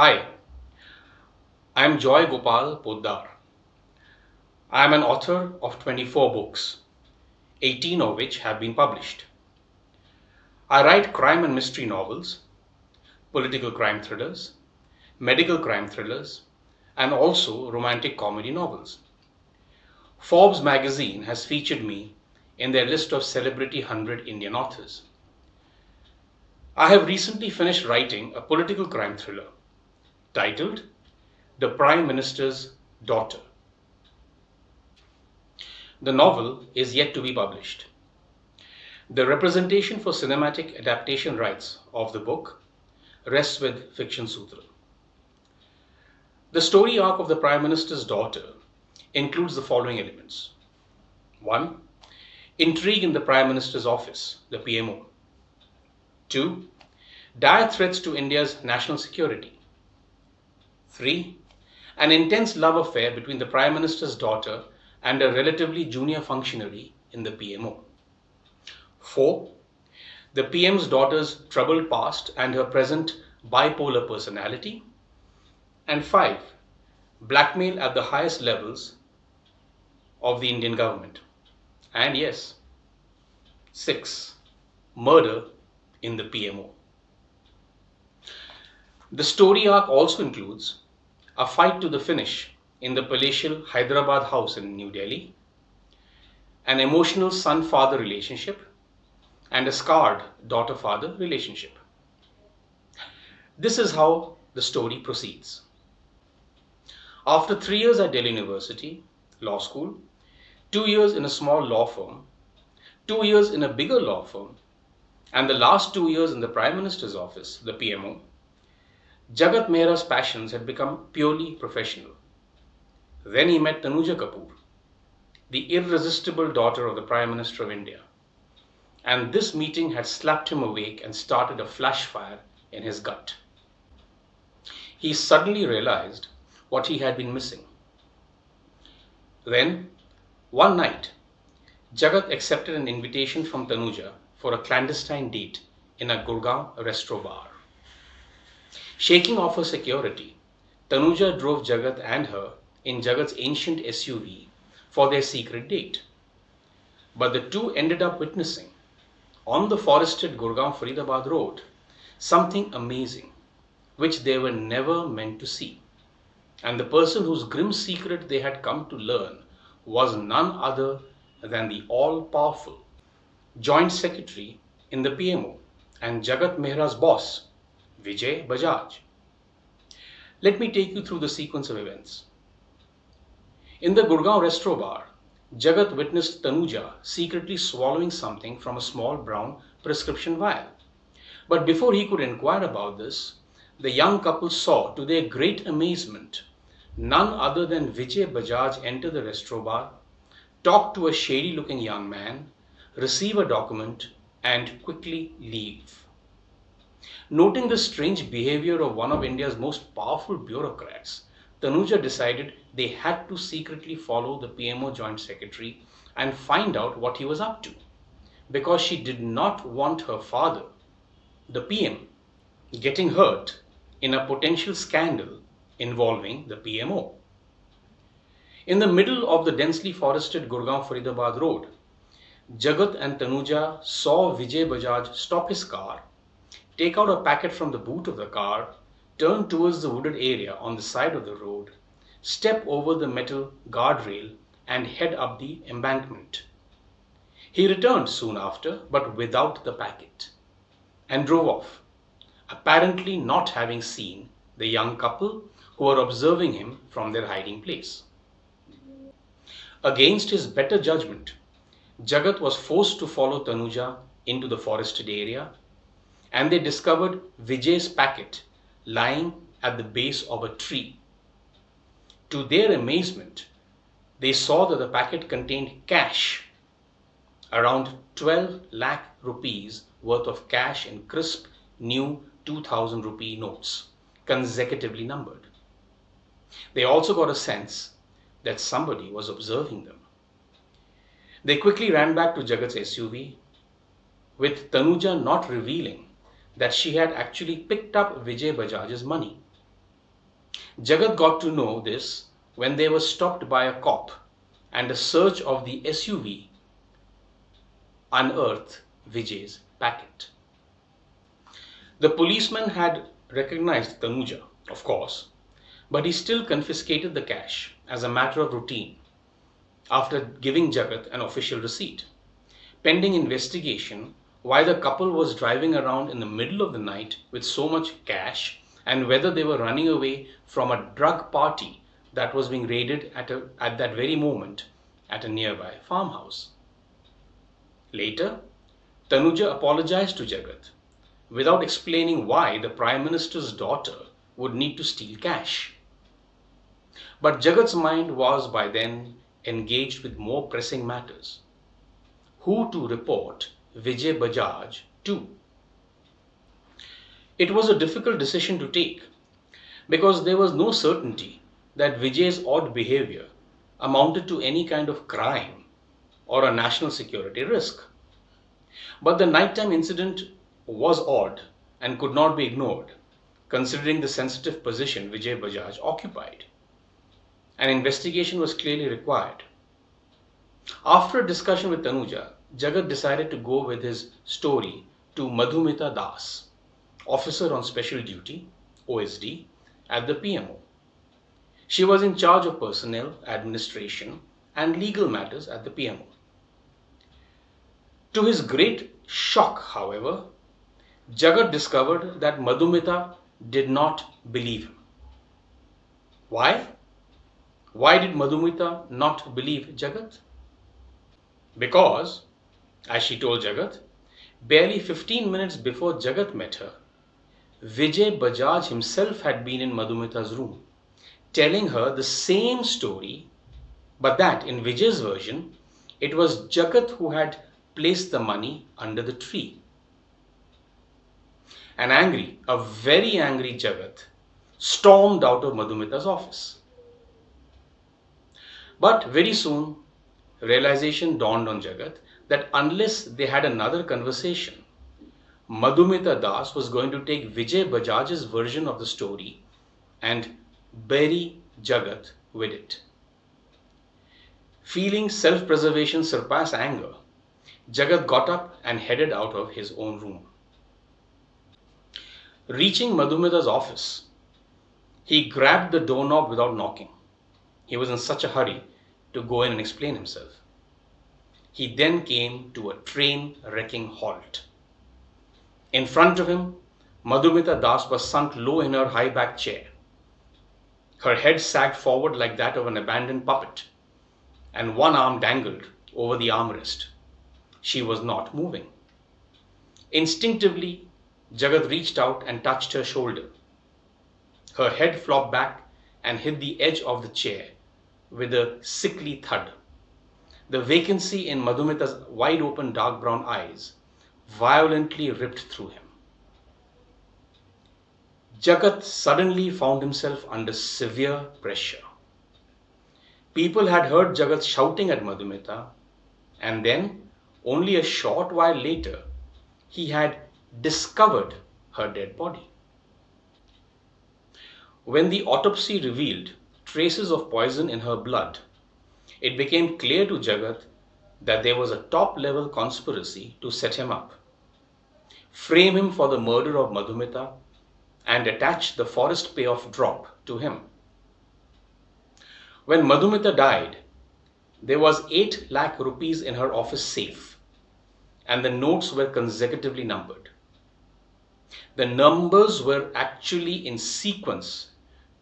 Hi, I am Joygopal Poddar. I am an author of 24 books, 18 of which have been published. I write crime and mystery novels, political crime thrillers, medical crime thrillers, and also romantic comedy novels. Forbes magazine has featured me in their list of Celebrity 100 Indian authors. I have recently finished writing a political crime thriller titled The Prime Minister's Daughter. The novel is yet to be published. The representation for cinematic adaptation rights of the book rests with Fiction Sutra. The story arc of the Prime Minister's Daughter includes the following elements. 1. Intrigue in the Prime Minister's office, the PMO. 2. Dire threats to India's national security. 3. An intense love affair between the Prime Minister's daughter and a relatively junior functionary in the PMO. 4. The PM's daughter's troubled past and her present bipolar personality. And 5. Blackmail at the highest levels of the Indian government. And yes, 6. Murder in the PMO. The story arc also includes a fight to the finish in the palatial Hyderabad house in New Delhi, an emotional son-father relationship, and a scarred daughter-father relationship. This is how the story proceeds. After 3 years at Delhi University, law school, 2 years in a small law firm, 2 years in a bigger law firm, and the last 2 years in the Prime Minister's office, the PMO, Jagat Mehra's passions had become purely professional. Then he met Tanuja Kapoor, the irresistible daughter of the Prime Minister of India. And this meeting had slapped him awake and started a flash fire in his gut. He suddenly realized what he had been missing. Then, one night, Jagat accepted an invitation from Tanuja for a clandestine date in a Gurgaon restaurant bar. Shaking off her security, Tanuja drove Jagat and her in Jagat's ancient SUV for their secret date. But the two ended up witnessing, on the forested Gurgaon Faridabad road, something amazing, which they were never meant to see. And the person whose grim secret they had come to learn was none other than the all-powerful Joint Secretary in the PMO and Jagat Mehra's boss, Vijay Bajaj. Let me take you through the sequence of events. In the Gurgaon restaurant bar, Jagat witnessed Tanuja secretly swallowing something from a small brown prescription vial. But before he could inquire about this, the young couple saw, to their great amazement, none other than Vijay Bajaj enter the restaurant bar, talk to a shady-looking young man, receive a document, and quickly leave. Noting the strange behavior of one of India's most powerful bureaucrats, Tanuja decided they had to secretly follow the PMO Joint Secretary and find out what he was up to, because she did not want her father, the PM, getting hurt in a potential scandal involving the PMO. In the middle of the densely forested Gurgaon Faridabad road, Jagat and Tanuja saw Vijay Bajaj stop his car, take out a packet from the boot of the car, turn towards the wooded area on the side of the road, step over the metal guardrail, and head up the embankment. He returned soon after, but without the packet, and drove off, apparently not having seen the young couple who were observing him from their hiding place. Against his better judgment, Jagat was forced to follow Tanuja into the forested area, and they discovered Vijay's packet lying at the base of a tree. To their amazement, they saw that the packet contained cash, around 12 lakh rupees worth of cash in crisp new 2000 rupee notes, consecutively numbered. They also got a sense that somebody was observing them. They quickly ran back to Jagat's SUV, with Tanuja not revealing that she had actually picked up Vijay Bajaj's money. Jagat got to know this when they were stopped by a cop and a search of the SUV unearthed Vijay's packet. The policeman had recognized Tanuja, of course, but he still confiscated the cash as a matter of routine after giving Jagat an official receipt. Pending investigation, why the couple was driving around in the middle of the night with so much cash and whether they were running away from a drug party that was being raided at that very moment at a nearby farmhouse. Later, Tanuja apologized to Jagat without explaining why the Prime Minister's daughter would need to steal cash. But Jagat's mind was by then engaged with more pressing matters. Who to report Vijay Bajaj to? It was a difficult decision to take because there was no certainty that Vijay's odd behavior amounted to any kind of crime or a national security risk. But the nighttime incident was odd and could not be ignored, considering the sensitive position Vijay Bajaj occupied. An investigation was clearly required. After a discussion with Tanuja, Jagat decided to go with his story to Madhumita Das, officer on special duty, OSD, at the PMO. She was in charge of personnel, administration, and legal matters at the PMO. To his great shock, however, Jagat discovered that Madhumita did not believe him. Why? Why did Madhumita not believe Jagat? Because, as she told Jagat, barely 15 minutes before Jagat met her, Vijay Bajaj himself had been in Madhumita's room, telling her the same story, but that in Vijay's version, it was Jagat who had placed the money under the tree. A very angry Jagat stormed out of Madhumita's office. But very soon, realization dawned on Jagat that unless they had another conversation, Madhumita Das was going to take Vijay Bajaj's version of the story and bury Jagat with it. Feeling self-preservation surpass anger, Jagat got up and headed out of his own room. Reaching Madhumita's office, he grabbed the doorknob without knocking. He was in such a hurry to go in and explain himself. He then came to a train-wrecking halt. In front of him, Madhumita Das was sunk low in her high-backed chair. Her head sagged forward like that of an abandoned puppet, and one arm dangled over the armrest. She was not moving. Instinctively, Jagat reached out and touched her shoulder. Her head flopped back and hit the edge of the chair with a sickly thud. The vacancy in Madhumita's wide-open dark brown eyes violently ripped through him. Jagat suddenly found himself under severe pressure. People had heard Jagat shouting at Madhumita, and then, only a short while later, he had discovered her dead body. When the autopsy revealed traces of poison in her blood, it became clear to Jagat that there was a top-level conspiracy to set him up, frame him for the murder of Madhumita, and attach the forest payoff drop to him. When Madhumita died, there was 8 lakh rupees in her office safe, and the notes were consecutively numbered. The numbers were actually in sequence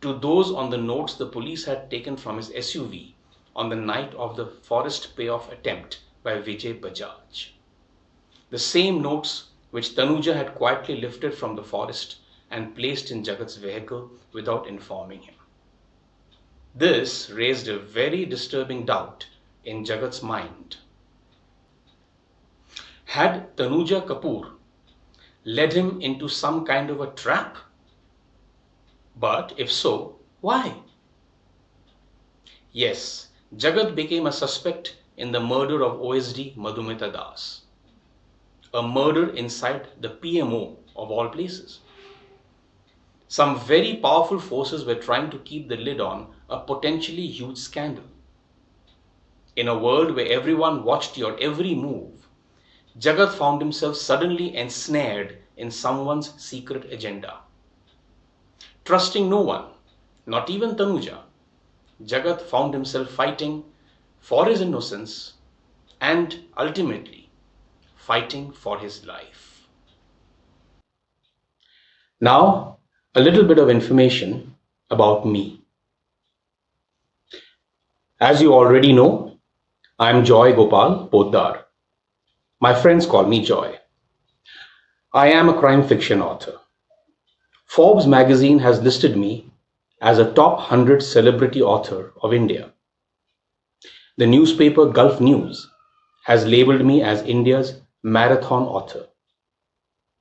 to those on the notes the police had taken from his SUV on the night of the forest payoff attempt by Vijay Bajaj. The same notes which Tanuja had quietly lifted from the forest and placed in Jagat's vehicle without informing him. This raised a very disturbing doubt in Jagat's mind. Had Tanuja Kapoor led him into some kind of a trap? But if so, why? Yes, Jagat became a suspect in the murder of OSD Madhumita Das. A murder inside the PMO of all places. Some very powerful forces were trying to keep the lid on a potentially huge scandal. In a world where everyone watched your every move, Jagat found himself suddenly ensnared in someone's secret agenda. Trusting no one, not even Tanuja, Jagat found himself fighting for his innocence and ultimately fighting for his life. Now, a little bit of information about me. As you already know, I am Joygopal Poddar. My friends call me Joy. I am a crime fiction author. Forbes magazine has listed me as a top 100 celebrity author of India. The newspaper Gulf News has labeled me as India's marathon author.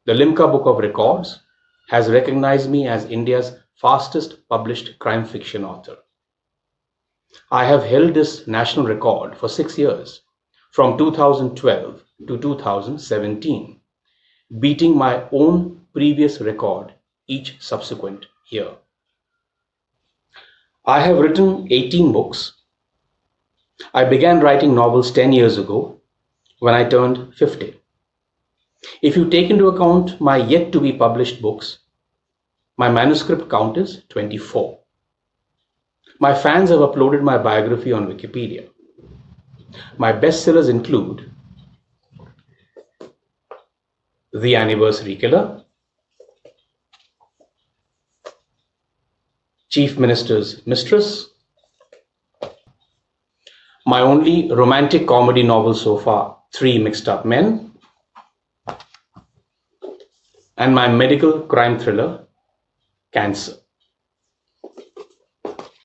The Limca Book of Records has recognized me as India's fastest published crime fiction author. I have held this national record for 6 years, from 2012 to 2017, beating my own previous record each subsequent year. I have written 18 books. I began writing novels 10 years ago when I turned 50. If you take into account my yet to be published books, my manuscript count is 24. My fans have uploaded my biography on Wikipedia. My bestsellers include The Anniversary Killer, Chief Minister's Mistress, my only romantic comedy novel so far, Three Mixed Up Men, and my medical crime thriller, Cancer.